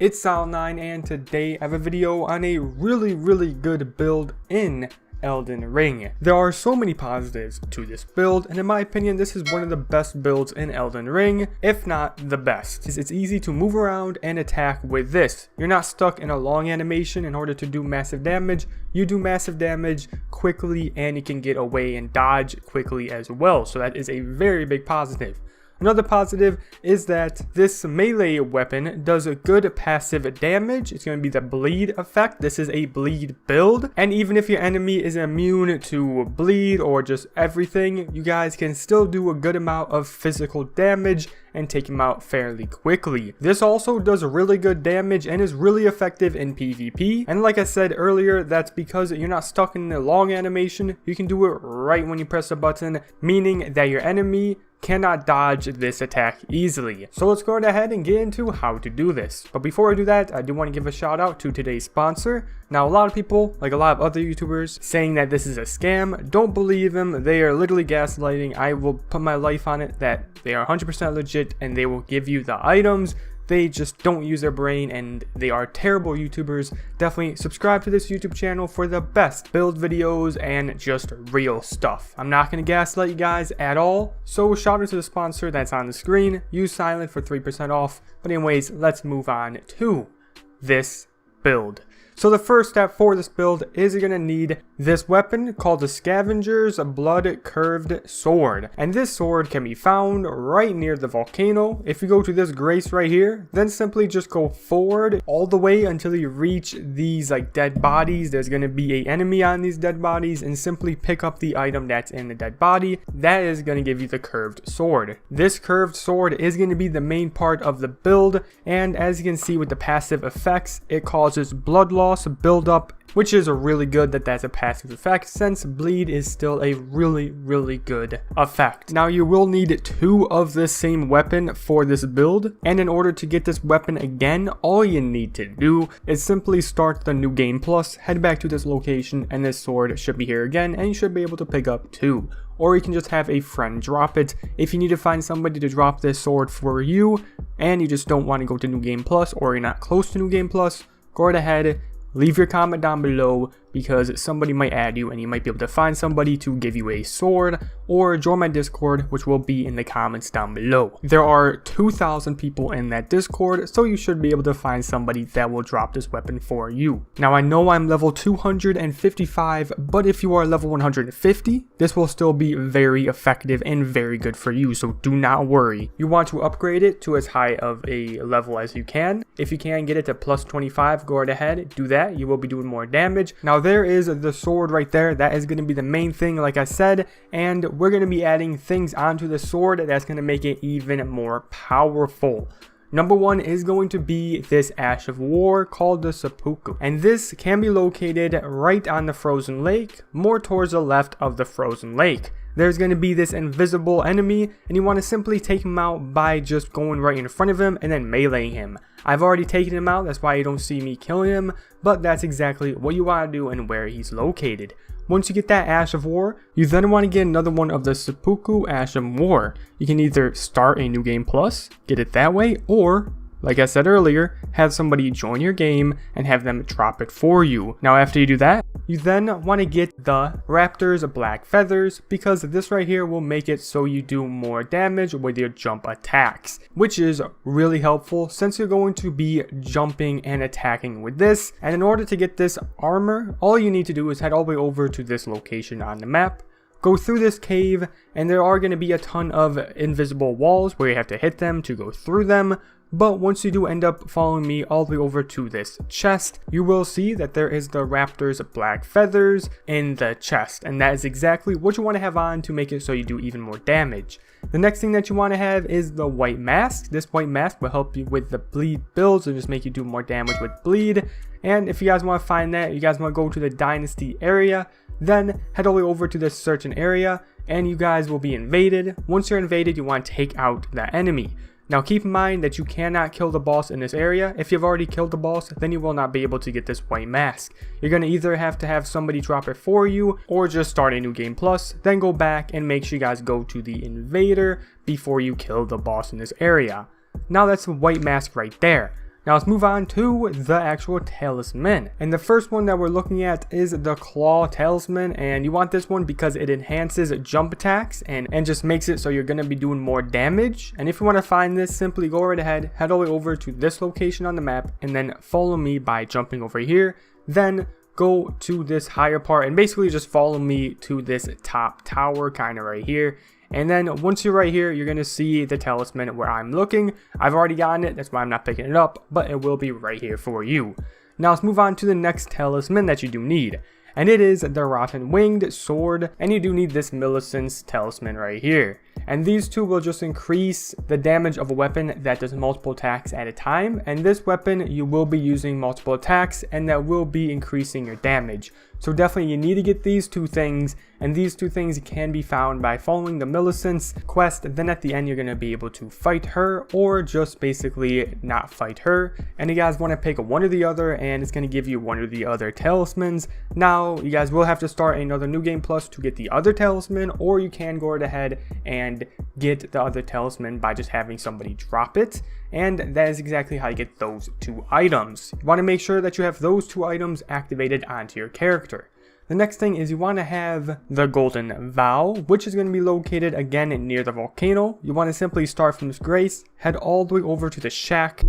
It's Al9 and today I have a video on a really good build in Elden Ring. There are so many positives to this build, and in my opinion this is one of the best builds in Elden Ring, if not the best. It's easy to move around and attack with this. You're not stuck in a long animation in order to do massive damage. You do massive damage quickly and you can get away and dodge quickly as well, so that is a very big positive. Another positive is that this melee weapon does a good passive damage. It's going to be the bleed effect. This is a bleed build. And even if your enemy is immune to bleed or just everything, you guys can still do a good amount of physical damage and take him out fairly quickly. This also does really good damage and is really effective in PvP. And like I said earlier, that's because you're not stuck in a long animation. You can do it right when you press a button, meaning that your enemy cannot dodge this attack easily. So let's go ahead and get into how to do this. But before I do that, I do want to give a shout out to today's sponsor. Now, a lot of people, like a lot of other YouTubers, saying that this is a scam. Don't believe them. They are literally gaslighting. I will put my life on it that they are 100% legit and they will give you the items. They just don't use their brain and they are terrible YouTubers. Definitely subscribe to this YouTube channel for the best build videos and just real stuff. I'm not going to gaslight you guys at all. So shout out to the sponsor that's on the screen. Use silent for 3% off. But anyways, let's move on to this build. So the first step for this build is you're going to need this weapon called the Scavenger's Blood Curved Sword. And this sword can be found right near the volcano. If you go to this grace right here, then simply just go forward all the way until you reach these like dead bodies. There's going to be an enemy on these dead bodies and simply pick up the item that's in the dead body. That is going to give you the curved sword. This curved sword is going to be the main part of the build. And as you can see with the passive effects, it causes blood loss build up, which is really good that that's a passive effect, since bleed is still a really good effect. Now you will need two of the same weapon for this build, and in order to get this weapon again, all you need to do is simply start the new game plus, head back to this location, and this sword should be here again, and you should be able to pick up two. Or you can just have a friend drop it. If you need to find somebody to drop this sword for you, and you just don't want to go to new game plus, or you're not close to new game plus, go right ahead. Leave your comment down below because somebody might add you and you might be able to find somebody to give you a sword, or join my Discord, which will be in the comments down below. There are 2,000 people in that Discord, so you should be able to find somebody that will drop this weapon for you. Now I know I'm level 255, but if you are level 150, this will still be very effective and very good for you, so do not worry. You want to upgrade it to as high of a level as you can. If you can get it to plus 25, go right ahead, do that. You will be doing more damage. Now there is the sword right there. That is going to be the main thing, like I said, and we're going to be adding things onto the sword that's going to make it even more powerful. Number one is going to be this Ash of War called the Seppuku, and this can be located right on the frozen lake, more towards the left of the frozen lake. There's going to be this invisible enemy, and you want to simply take him out by just going right in front of him and then meleeing him. I've already taken him out, that's why you don't see me killing him, but that's exactly what you want to do and where he's located. Once you get that Ash of War, you then want to get another one of the Seppuku Ash of War. You can either start a new game plus, get it that way, or like I said earlier, have somebody join your game and have them drop it for you. Now after you do that, you then want to get the Raptor's Black Feathers, because this right here will make it so you do more damage with your jump attacks, which is really helpful since you're going to be jumping and attacking with this. And in order to get this armor, all you need to do is head all the way over to this location on the map. Go through this cave, and there are going to be a ton of invisible walls where you have to hit them to go through them. But once you do end up following me all the way over to this chest, you will see that there is the Raptor's Black Feathers in the chest. And that is exactly what you want to have on to make it so you do even more damage. The next thing that you want to have is the white mask. This white mask will help you with the bleed builds and just make you do more damage with bleed. And if you guys want to find that, you guys want to go to the Dynasty area, then head all the way over to this certain area and you guys will be invaded. Once you're invaded, you want to take out the enemy. Now keep in mind that you cannot kill the boss in this area. If you've already killed the boss, then you will not be able to get this white mask. You're going to either have to have somebody drop it for you or just start a new game plus, then go back and make sure you guys go to the invader before you kill the boss in this area. Now that's the white mask right there. Now let's move on to the actual talisman. And the first one that we're looking at is the claw talisman, and you want this one because it enhances jump attacks and just makes it so you're going to be doing more damage. And if you want to find this, simply go right ahead, head all the way over to this location on the map, and then follow me by jumping over here. Then go to this higher part and basically just follow me to this top tower kind of right here. And then once you're right here, you're going to see the talisman where I'm looking. I've already gotten it, that's why I'm not picking it up, but it will be right here for you. Now let's move on to the next talisman that you do need. And it is the Rotten Winged Sword, and you do need this Millicent's talisman right here. And these two will just increase the damage of a weapon that does multiple attacks at a time, and this weapon you will be using multiple attacks, and that will be increasing your damage. So definitely you need to get these two things, and these two things can be found by following the Millicent's quest. Then at the end you're going to be able to fight her, or just basically not fight her. And you guys want to pick one or the other, and it's going to give you one or the other talismans. Now you guys will have to start another New Game Plus to get the other talisman, or you can go right ahead and get the other talisman by just having somebody drop it. And that is exactly how you get those two items. You want to make sure that you have those two items activated onto your character. The next thing is you want to have the Golden Vow, which is going to be located again near the volcano. You want to simply start from this grace, head all the way over to the shack.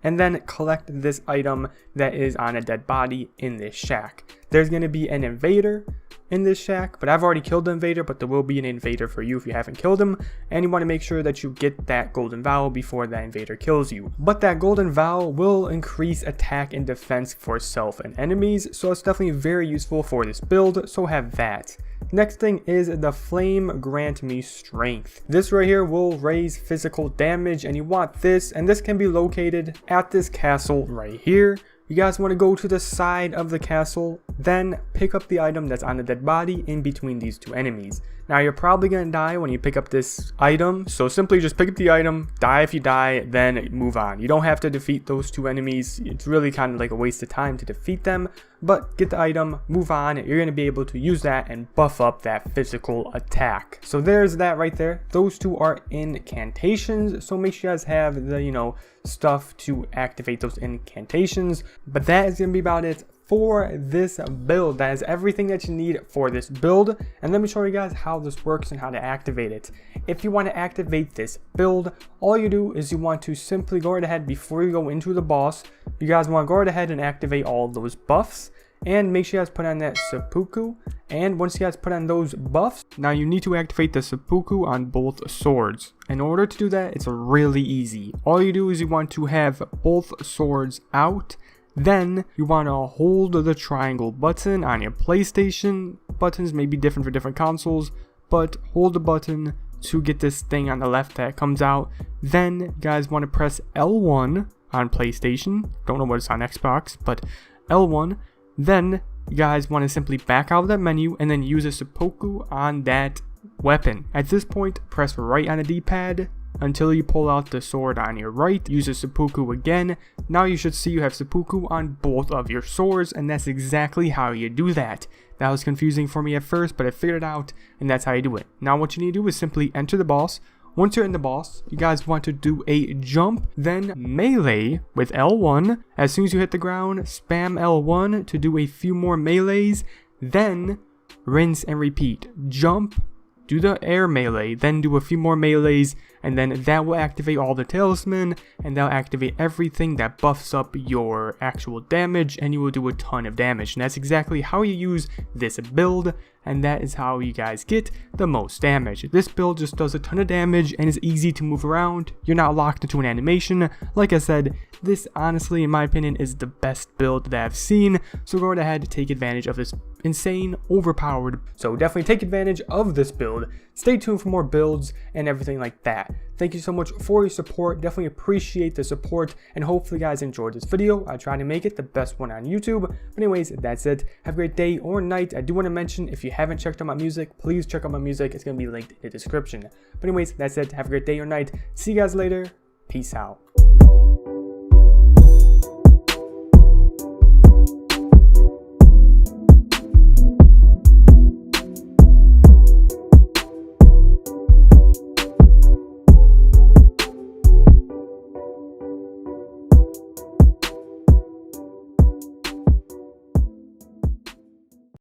And then collect this item that is on a dead body in this shack. There's going to be an invader in this shack, but I've already killed the invader, but there will be an invader for you if you haven't killed him. And you want to make sure that you get that Golden Vow before that invader kills you. But that Golden Vow will increase attack and defense for self and enemies, so it's definitely very useful for this build, so have that. Next thing is the Flame Grant Me Strength. This right here will raise physical damage, and you want this, and this can be located at this castle right here. You guys want to go to the side of the castle, then pick up the item that's on the dead body in between these two enemies. Now you're probably going to die when you pick up this item, so simply just pick up the item, die if you die, then move on. You don't have to defeat those two enemies. It's really kind of like a waste of time to defeat them, but get the item, move on. You're going to be able to use that and buff up that physical attack. So there's that right there. Those two are incantations, so make sure you guys have the, stuff to activate those incantations. But that is going to be about it for this build. That is everything that you need for this build, and let me show you guys how this works and how to activate it. If you want to activate this build, all you do is you want to simply go right ahead before you go into the boss. You guys want to go right ahead and activate all those buffs, and make sure you guys put on that seppuku. And once you guys put on those buffs, now you need to activate the seppuku on both swords. In order to do that, it's really easy. All you do is you want to have both swords out. Then you want to hold the triangle button on your PlayStation. Buttons may be different for different consoles, but hold the button to get this thing on the left that comes out. Then you guys want to press L1 on PlayStation. Don't know what it's on Xbox, but L1. Then you guys want to simply back out of that menu and then use a seppuku on that weapon. At this point, press right on the D-pad until you pull out the sword on your right. Use a seppuku again. Now you should see you have seppuku on both of your swords, and that's exactly how you do that. That was confusing for me at first, but I figured it out, and that's how you do it. Now what you need to do is simply enter the boss. Once you're in the boss, you guys want to do a jump, then melee with L1. As soon as you hit the ground, spam L1 to do a few more melees, then rinse and repeat. Jump, do the air melee, then do a few more melees, and then that will activate all the talisman, and that'll activate everything that buffs up your actual damage, and you will do a ton of damage. And that's exactly how you use this build, and that is how you guys get the most damage. This build just does a ton of damage and is easy to move around. You're not locked into an animation. Like I said, this honestly, in my opinion, is the best build that I've seen, so go right ahead and take advantage of this insane, overpowered. So definitely take advantage of this build. Stay tuned for more builds and everything like that. Thank you so much for your support. Definitely appreciate the support, and hopefully you guys enjoyed this video. I try to make it the best one on YouTube. But anyways, that's it. Have a great day or night. I do want to mention, if you haven't checked out my music, please check out my music. It's going to be linked in the description. But anyways, that's it. Have a great day or night. See you guys later. Peace out.